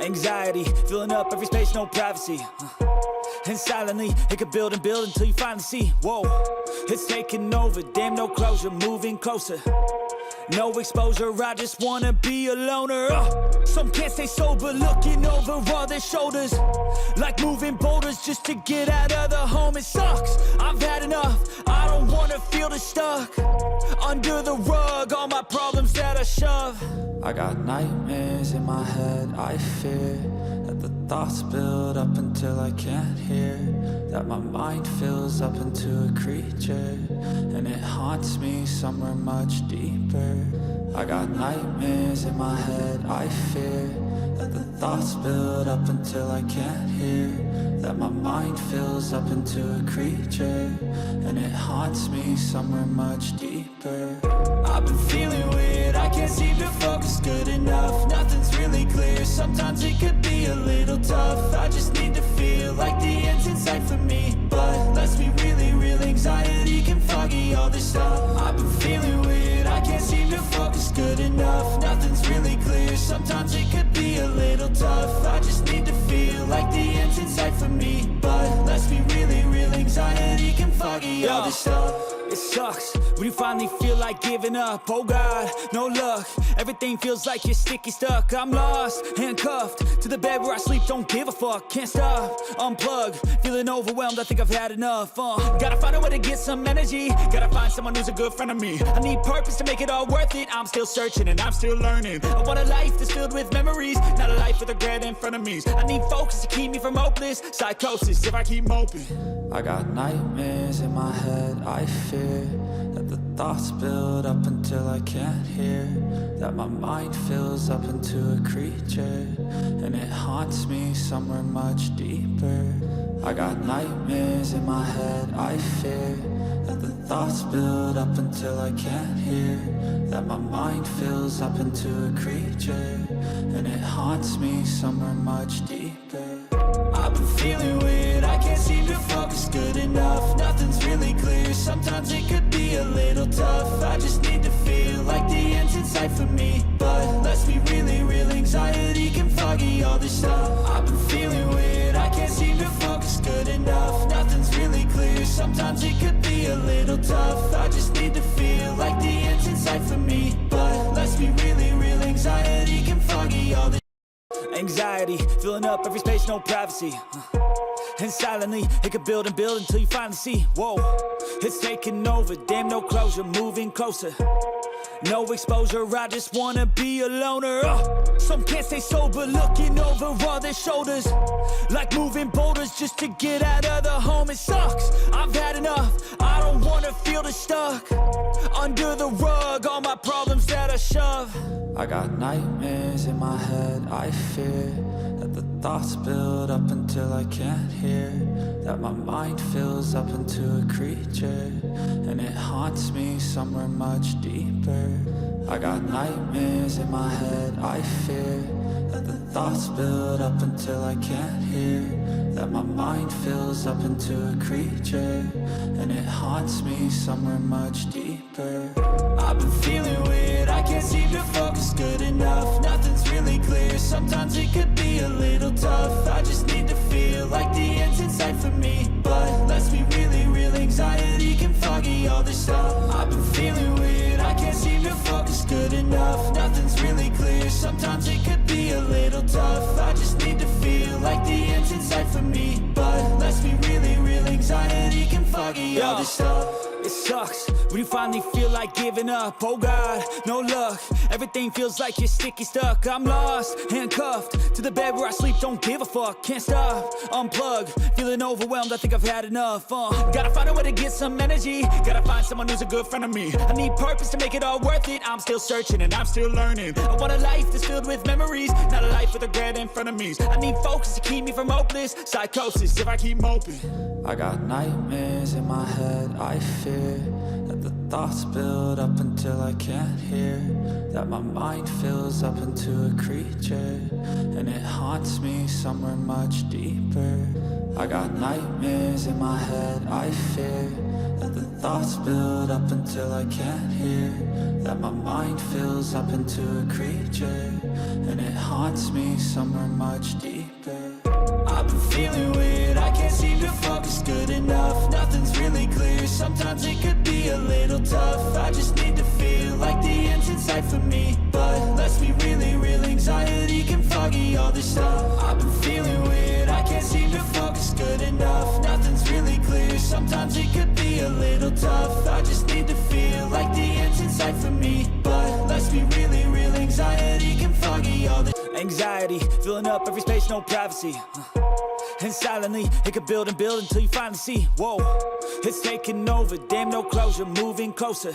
Anxiety, filling up every space, no privacy. And silently, it could build and build until you finally see. Whoa, it's taking over, damn no closure, moving closer. No exposure, I just wanna be a loner. Some can't stay sober, looking over all their shoulders, like moving boulders just to get out of the home. It sucks, I've had enough, I don't wanna feel the stuck under the rug, all my problems that I shove. I got nightmares in my head, I fear that the thoughts build up until I can't hear, that my mind fills up into a creature, and it haunts me somewhere much deeper. I got nightmares in my head, I fear that the thoughts build up until I can't hear, that my mind fills up into a creature, and it haunts me somewhere much deeper. I've been feeling weird, I can't seem to focus good enough, nothing's really clear, sometimes it could be a little tough. I just need to feel like the end's in sight for me, but let's be really real, anxiety can foggy all this stuff. I've been feeling weird, I can't seem to focus good enough, nothing's really clear, sometimes it could be a little tough. I just need to feel like the end's in sight for me, but let's be really real, anxiety can foggy all this stuff. It sucks when you finally feel like giving up. Oh God, no luck, everything feels like you're sticky stuck. I'm lost, handcuffed to the bed where I sleep, don't give a fuck. Can't stop, unplug, feeling overwhelmed, I think I've had enough. Gotta find a way to get some energy, gotta find someone who's a good friend of me. I need purpose to make it all worth it, I'm still searching and I'm still learning. I want a life that's filled with memories, not a life with regret and frenemies. I need focus to keep me from hopeless psychosis if I keep moping. I got nightmares in my head, I fear that the thoughts build up until I can't hear, that my mind fills up into a creature, and it haunts me somewhere much deeper. I got nightmares in my head, I fear that the thoughts build up until I can't hear, that my mind fills up into a creature, and it haunts me somewhere much deeper. I've been feeling weird, I can't seem to focus good enough, nothing's really clear, sometimes it could be a little tough. I just need to feel like the end's in sight for me, but let's be really real, anxiety can foggy all this stuff. I've been feeling weird, I can't seem to focus good enough, nothing's really clear, sometimes it could be a little tough. I just need to feel like the end's in sight for me, but let's be really real, anxiety can foggy all this. Anxiety, filling up every space, no privacy. And silently, it could build and build until you finally see. Whoa, it's taking over, damn no closure, moving closer. No exposure, I just wanna be a loner. Some can't stay sober, looking over all their shoulders, like moving boulders just to get out of the home. It sucks, I've had enough, I don't wanna feel the stuck under the rug, all my problems that I shove. I got nightmares in my head, I fear that the thoughts build up until I can't hear, that my mind fills up into a creature, and it haunts me somewhere much deeper. I got nightmares in my head, I fear that the thoughts build up until I can't hear, that my mind fills up into a creature, and it haunts me somewhere much deeper. I've been feeling weird, I can't seem to focus good enough, nothing's really clear, sometimes it could be a little tough. I just need to feel like the end's in sight for me, but let's be really real, anxiety can foggy all this stuff. I've been feeling weird, I can't seem to focus good enough, nothing's really clear, sometimes it could be a little tough. I just need to feel like the end's in sight for me, but let's be really real, anxiety can foggy all this stuff. It sucks when you finally feel like giving up. Oh God, no luck, everything feels like you're sticky stuck. I'm lost, handcuffed to the bed where I sleep, don't give a fuck. Can't stop, unplug, feeling overwhelmed, I think I've had enough. Gotta find a way to get some energy, gotta find someone who's a good friend of me. I need purpose to make it all worth it, I'm still searching and I'm still learning. I want a life that's filled with memories, not a life with regret and frenemies. I need focus to keep me from hopeless psychosis if I keep moping. I got nightmares in my head, I fear that the thoughts build up until I can't hear, that my mind fills up into a creature, and it haunts me somewhere much deeper. I got nightmares in my head, I fear that the thoughts build up until I can't hear, that my mind fills up into a creature, and it haunts me somewhere much deeper. I've been feeling weird, I can't seem to focus good enough. Nothing's really clear, sometimes it could be a little tough. I just need to feel like the end's in sight for me, but let's be really real, anxiety can foggy all this stuff. I've been feeling weird, I can't seem to focus good enough. Nothing's really clear, sometimes it could be a little tough. I just need to feel like the end's in sight for me, but let's be really real, anxiety can foggy all this. Anxiety, filling up every space, no privacy. And silently, it could build and build until you finally see, whoa, it's taking over, damn no closure, moving closer.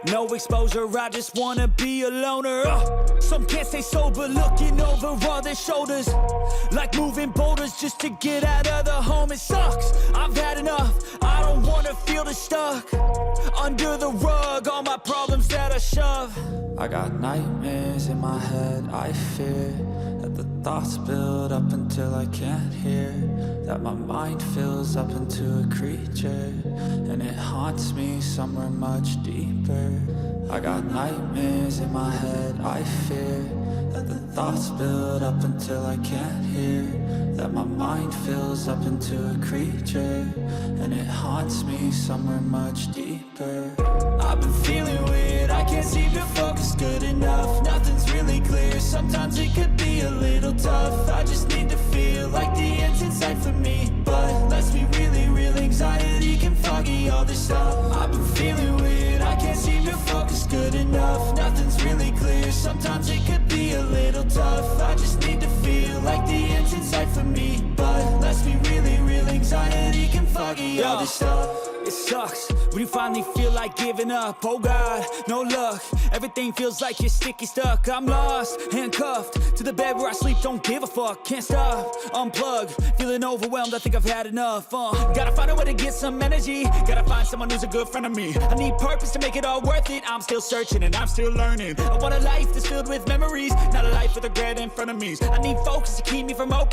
No exposure, I just wanna be a loner. Some can't stay sober, looking over all their shoulders, like moving boulders just to get out of the home. It sucks, I've had enough, I don't wanna feel the stuck under the rug, all my problems that I shove. I got nightmares in my head, I fear that the thoughts build up until I can't hear, that my mind fills up into a creature, and it haunts me somewhere much deeper. I got nightmares in my head, I fear that the thoughts build up until I can't hear, that my mind fills up into a creature, and it haunts me somewhere much deeper. I've been feeling weird, I can't seem to focus good enough. Nothing's really clear, sometimes it could be a little tough. I just need to feel like the end's in sight for me, but let's be really real, anxiety can foggy all this stuff. I've been feeling weird, I can't seem to focus good enough. Nothing's really clear, sometimes it could be a little tough. I just need to feel like the end's in sight for me, but let's be really real, anxiety can foggy all this stuff. It sucks when you finally feel like giving up. Oh God, no luck, everything feels like you're sticky stuck. I'm lost, handcuffed to the bed where I sleep, don't give a fuck. Can't stop, unplug, feeling overwhelmed, I think I've had enough. Gotta find a way to get some energy, gotta find someone who's a good friend of me. I need purpose to make it all worth it, I'm still searching and I'm still learning. I want a life that's filled with memories, not a life with regret in front of me. I need focus to keep me from open.